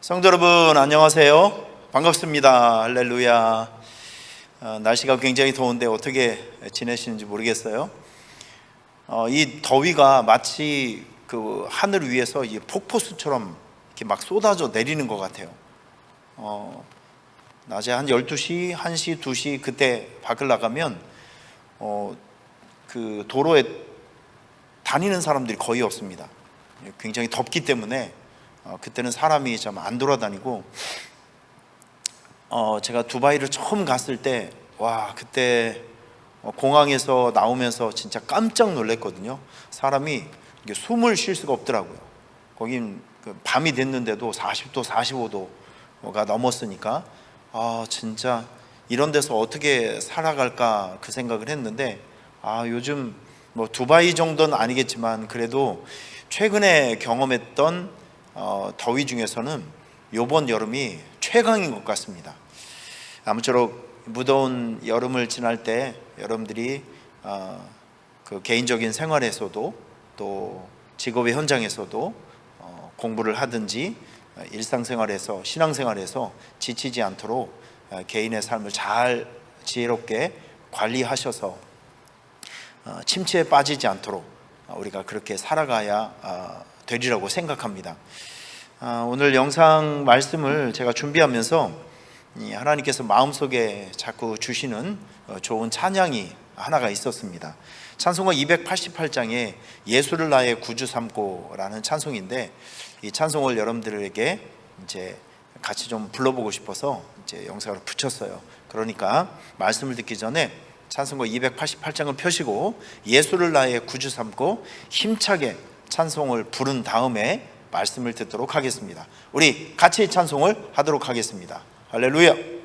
성도 여러분 안녕하세요. 반갑습니다. 할렐루야. 날씨가 굉장히 더운데 어떻게 지내시는지 모르겠어요. 이 더위가 마치 그 하늘 위에서 이 폭포수처럼 이렇게 막 쏟아져 내리는 것 같아요. 낮에 한 12시, 1시, 2시 그때 밖을 나가면 그 도로에 다니는 사람들이 거의 없습니다. 굉장히 덥기 때문에 그때는 사람이 좀 안 돌아다니고, 제가 두바이를 처음 갔을 때 그때 공항에서 나오면서 진짜 깜짝 놀랐거든요. 사람이 이게 숨을 쉴 수가 없더라고요. 거긴 밤이 됐는데도 40도, 45도가 넘었으니까 진짜 이런 데서 어떻게 살아갈까 그 생각을 했는데, 요즘 뭐 두바이 정도는 아니겠지만 그래도 최근에 경험했던 더위 중에서는 이번 여름이 최강인 것 같습니다. 아무쪼록 무더운 여름을 지날 때 여러분들이 그 개인적인 생활에서도 또 직업의 현장에서도 공부를 하든지 일상생활에서 신앙생활에서 지치지 않도록 개인의 삶을 잘 지혜롭게 관리하셔서 침체에 빠지지 않도록 우리가 그렇게 살아가야 되리라고 생각합니다. 오늘 영상 말씀을 제가 준비하면서 하나님께서 마음속에 자꾸 주시는 좋은 찬양이 하나가 있었습니다. 찬송가 288장에 예수를 나의 구주 삼고라는 찬송인데, 이 찬송을 여러분들에게 이제 같이 좀 불러보고 싶어서 이제 영상을 붙였어요. 그러니까 말씀을 듣기 전에 찬송가 288장을 펴시고 예수를 나의 구주 삼고 힘차게 찬송을 부른 다음에 말씀을 듣도록 하겠습니다. 우리 같이 찬송을 하도록 하겠습니다. 할렐루야.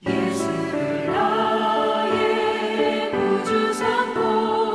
예수를 나의 구주 삼고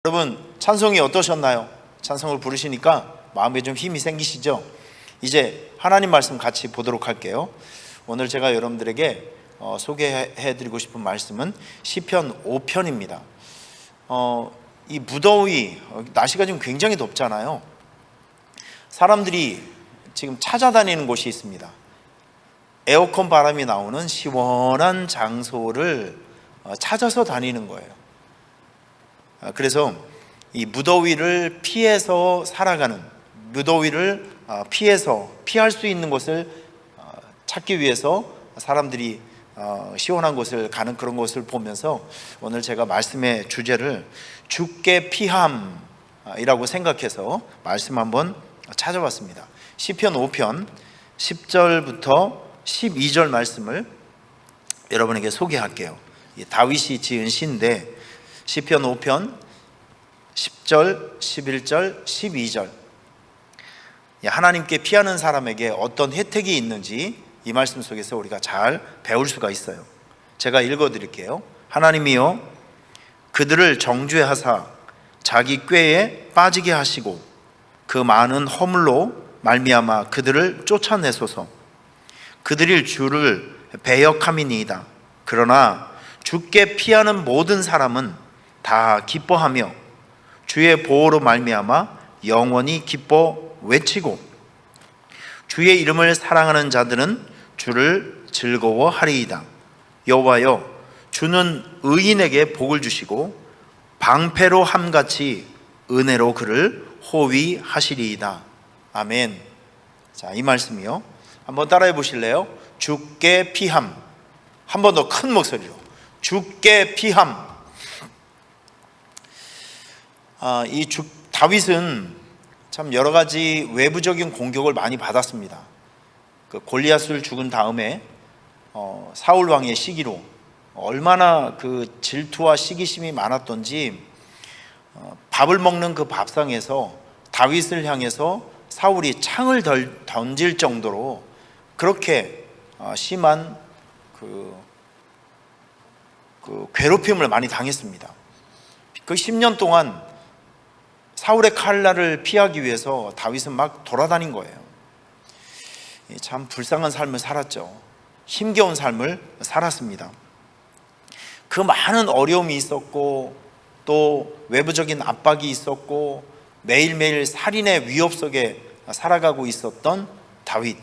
여러분 찬송이 어떠셨나요? 찬송을 부르시니까 마음에 좀 힘이 생기시죠? 이제 하나님 말씀 같이 보도록 할게요. 오늘 제가 여러분들에게 소개해드리고 싶은 말씀은 시편 5편입니다. 이 무더위, 날씨가 지금 굉장히 덥잖아요. 사람들이 지금 찾아다니는 곳이 있습니다. 에어컨 바람이 나오는 시원한 장소를 찾아서 다니는 거예요. 그래서 이 무더위를 피해서 살아가는, 무더위를 피할 수 있는 곳을 찾기 위해서 사람들이 시원한 곳을 가는 그런 곳을 보면서 오늘 제가 말씀의 주제를 주께 피함이라고 생각해서 말씀 한번 찾아봤습니다. 시편 5편 10절부터 12절 말씀을 여러분에게 소개할게요. 다윗이 지은 시인데 시편 5편 10절, 11절, 12절 하나님께 피하는 사람에게 어떤 혜택이 있는지 이 말씀 속에서 우리가 잘 배울 수가 있어요. 제가 읽어드릴게요. 하나님이여 그들을 정죄하사 자기 꾀에 빠지게 하시고 그 많은 허물로 말미암아 그들을 쫓아내소서. 그들이 주를 배역함이니이다. 그러나 주께 피하는 모든 사람은 다 기뻐하며 주의 보호로 말미암아 영원히 기뻐 외치고 주의 이름을 사랑하는 자들은 주를 즐거워하리이다. 여호와여 주는 의인에게 복을 주시고 방패로 함같이 은혜로 그를 호위하시리이다. 아멘. 자, 이 말씀이요. 한번 따라해 보실래요? 주께 피함. 한 번 더 큰 목소리로. 주께 피함. 다윗은 참 여러 가지 외부적인 공격을 많이 받았습니다. 그 골리앗을 죽은 다음에 사울 왕의 시기로 얼마나 그 질투와 시기심이 많았던지 밥을 먹는 그 밥상에서 다윗을 향해서 사울이 창을 던질 정도로 그렇게 심한 그 괴롭힘을 많이 당했습니다. 그 10년 동안 사울의 칼날을 피하기 위해서 다윗은 막 돌아다닌 거예요. 참 불쌍한 삶을 살았죠. 힘겨운 삶을 살았습니다. 그 많은 어려움이 있었고 또 외부적인 압박이 있었고 매일매일 살인의 위협 속에 살아가고 있었던 다윗.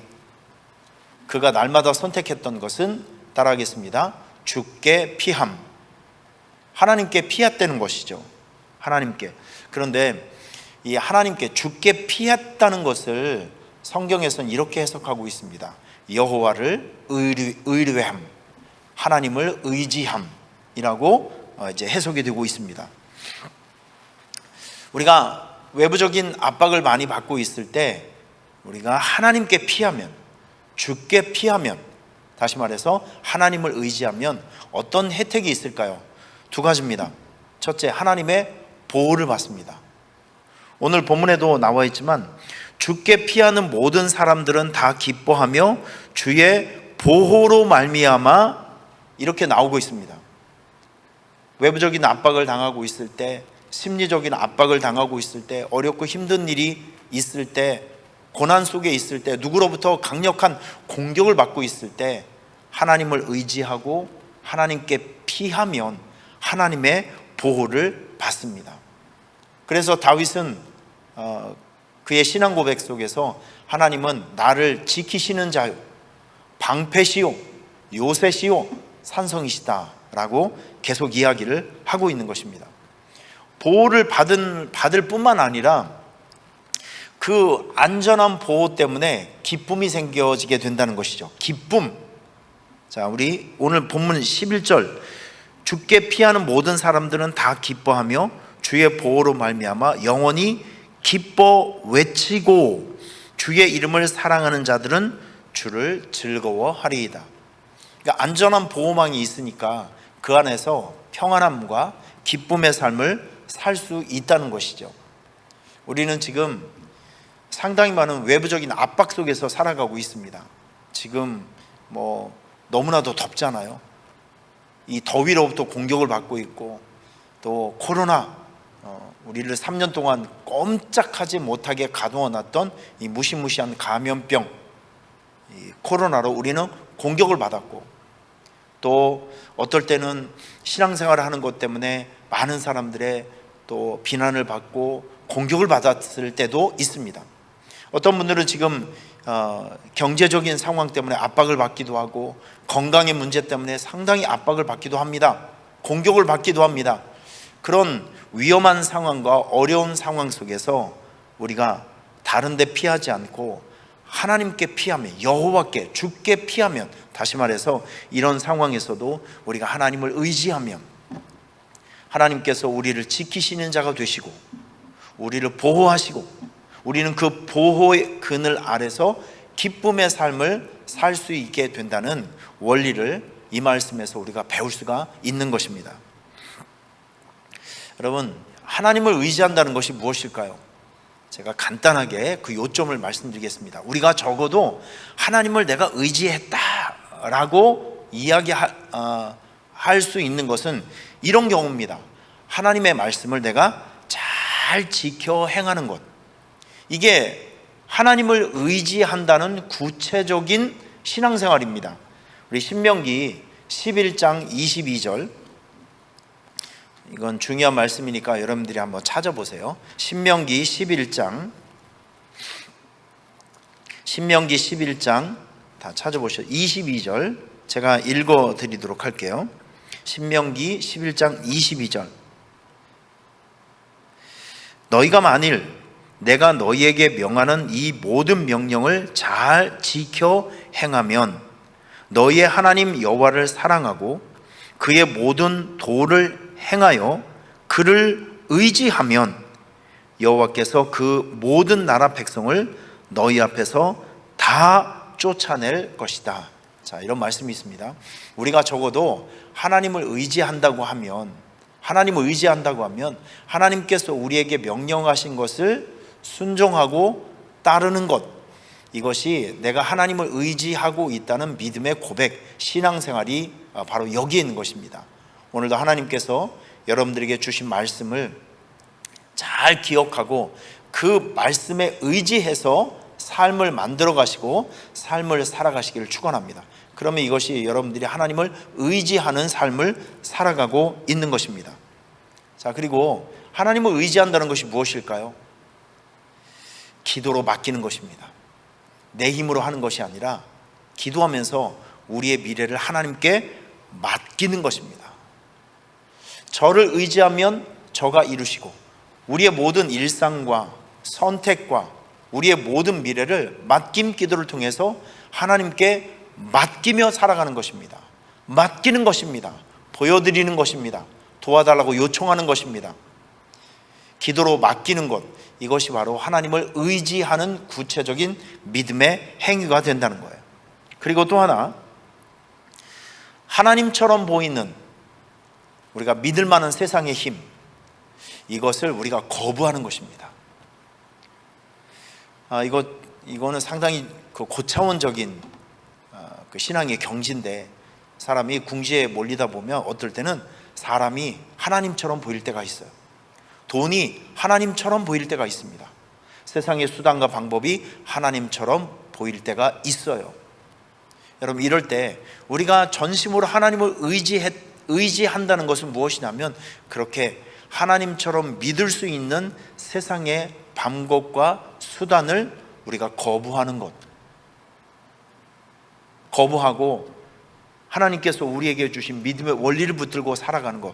그가 날마다 선택했던 것은 따라하겠습니다. 주께 피함. 하나님께 피했다는 것이죠. 하나님께. 그런데 이 하나님께 주께 피했다는 것을 성경에서는 이렇게 해석하고 있습니다. 여호와를 의뢰함, 하나님을 의지함이라고 이제 해석이 되고 있습니다. 우리가 외부적인 압박을 많이 받고 있을 때 우리가 하나님께 피하면, 주께 피하면, 다시 말해서 하나님을 의지하면 어떤 혜택이 있을까요? 두 가지입니다. 첫째, 하나님의 보호를 받습니다. 오늘 본문에도 나와 있지만 주께 피하는 모든 사람들은 다 기뻐하며 주의 보호로 말미암아 이렇게 나오고 있습니다. 외부적인 압박을 당하고 있을 때, 심리적인 압박을 당하고 있을 때, 어렵고 힘든 일이 있을 때, 고난 속에 있을 때, 누구로부터 강력한 공격을 받고 있을 때 하나님을 의지하고 하나님께 피하면 하나님의 보호를 받습니다. 그래서 다윗은 그의 신앙 고백 속에서 하나님은 나를 지키시는 자요, 방패시요, 요새시요, 산성이시다 라고 계속 이야기를 하고 있는 것입니다. 보호를 받을 뿐만 아니라 그 안전한 보호 때문에 기쁨이 생겨지게 된다는 것이죠. 기쁨. 자, 우리 오늘 본문 11절 주께 피하는 모든 사람들은 다 기뻐하며 주의 보호로 말미암아 영원히 기뻐 외치고 주의 이름을 사랑하는 자들은 주를 즐거워하리이다. 그러니까 안전한 보호망이 있으니까 그 안에서 평안함과 기쁨의 삶을 살 수 있다는 것이죠. 우리는 지금 상당히 많은 외부적인 압박 속에서 살아가고 있습니다. 지금 너무나도 덥잖아요. 이 더위로부터 공격을 받고 있고 또 코로나 우리를 3년 동안 꼼짝하지 못하게 가두어놨던 이 무시무시한 감염병, 이 코로나로 우리는 공격을 받았고, 또 어떨 때는 신앙생활을 하는 것 때문에 많은 사람들의 또 비난을 받고 공격을 받았을 때도 있습니다. 어떤 분들은 지금 경제적인 상황 때문에 압박을 받기도 하고, 건강의 문제 때문에 상당히 압박을 받기도 합니다. 공격을 받기도 합니다. 그런 위험한 상황과 어려운 상황 속에서 우리가 다른 데 피하지 않고 하나님께 피하면, 여호와께, 주께 피하면, 다시 말해서 이런 상황에서도 우리가 하나님을 의지하면 하나님께서 우리를 지키시는 자가 되시고 우리를 보호하시고, 우리는 그 보호의 그늘 아래서 기쁨의 삶을 살 수 있게 된다는 원리를 이 말씀에서 우리가 배울 수가 있는 것입니다. 여러분, 하나님을 의지한다는 것이 무엇일까요? 제가 간단하게 그 요점을 말씀드리겠습니다. 우리가 적어도 하나님을 내가 의지했다라고 이야기할 수 있는 것은 이런 경우입니다. 하나님의 말씀을 내가 잘 지켜 행하는 것, 이게 하나님을 의지한다는 구체적인 신앙생활입니다. 우리 신명기 11장 22절, 이건 중요한 말씀이니까 여러분들이 한번 찾아보세요. 신명기 11장 다 찾아보셔서 22절 제가 읽어드리도록 할게요. 신명기 11장 22절. 너희가 만일 내가 너희에게 명하는 이 모든 명령을 잘 지켜 행하면 너희의 하나님 여호와를 사랑하고 그의 모든 도를 행하여 그를 의지하면 여호와께서 그 모든 나라 백성을 너희 앞에서 다 쫓아낼 것이다. 자, 이런 말씀이 있습니다. 우리가 적어도 하나님을 의지한다고 하면 하나님께서 우리에게 명령하신 것을 순종하고 따르는 것, 이것이 내가 하나님을 의지하고 있다는 믿음의 고백, 신앙생활이 바로 여기에 있는 것입니다. 오늘도 하나님께서 여러분들에게 주신 말씀을 잘 기억하고 그 말씀에 의지해서 삶을 만들어 가시고 삶을 살아가시기를 축원합니다. 그러면 이것이 여러분들이 하나님을 의지하는 삶을 살아가고 있는 것입니다. 자, 그리고 하나님을 의지한다는 것이 무엇일까요? 기도로 맡기는 것입니다. 내 힘으로 하는 것이 아니라 기도하면서 우리의 미래를 하나님께 맡기는 것입니다. 저를 의지하면 저가 이루시고 우리의 모든 일상과 선택과 우리의 모든 미래를 맡김 기도를 통해서 하나님께 맡기며 살아가는 것입니다. 맡기는 것입니다. 보여드리는 것입니다. 도와달라고 요청하는 것입니다. 기도로 맡기는 것, 이것이 바로 하나님을 의지하는 구체적인 믿음의 행위가 된다는 거예요. 그리고 또 하나, 하나님처럼 보이는 우리가 믿을 만한 세상의 힘, 이것을 우리가 거부하는 것입니다. 이거는 상당히 고차원적인 신앙의 경지인데, 사람이 궁지에 몰리다 보면 어떨 때는 사람이 하나님처럼 보일 때가 있어요. 돈이 하나님처럼 보일 때가 있습니다. 세상의 수단과 방법이 하나님처럼 보일 때가 있어요. 여러분, 이럴 때 우리가 전심으로 하나님을 의지한다는 것은 무엇이냐면, 그렇게 하나님처럼 믿을 수 있는 세상의 방법과 수단을 우리가 거부하는 것, 거부하고 하나님께서 우리에게 주신 믿음의 원리를 붙들고 살아가는 것,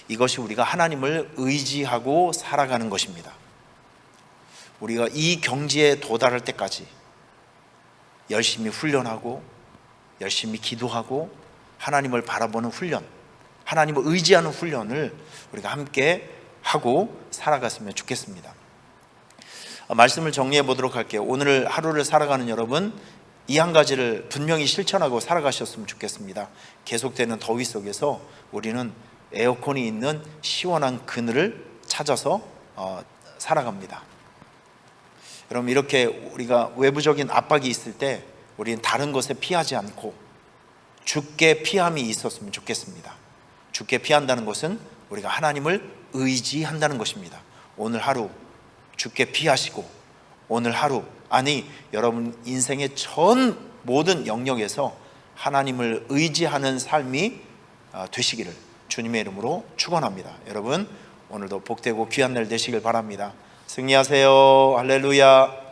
이것이 우리가 하나님을 의지하고 살아가는 것입니다. 우리가 이 경지에 도달할 때까지 열심히 훈련하고 열심히 기도하고 하나님을 바라보는 훈련, 하나님을 의지하는 훈련을 우리가 함께 하고 살아갔으면 좋겠습니다. 말씀을 정리해 보도록 할게요. 오늘 하루를 살아가는 여러분, 이 한 가지를 분명히 실천하고 살아가셨으면 좋겠습니다. 계속되는 더위 속에서 우리는 에어컨이 있는 시원한 그늘을 찾아서 살아갑니다. 여러분, 이렇게 우리가 외부적인 압박이 있을 때 우리는 다른 것에 피하지 않고 주께 피함이 있었으면 좋겠습니다. 주께 피한다는 것은 우리가 하나님을 의지한다는 것입니다. 오늘 하루 주께 비하시고 오늘 하루, 아니 여러분 인생의 전 모든 영역에서 하나님을 의지하는 삶이 되시기를 주님의 이름으로 축원합니다. 여러분 오늘도 복되고 귀한 날 되시길 바랍니다. 승리하세요. 할렐루야.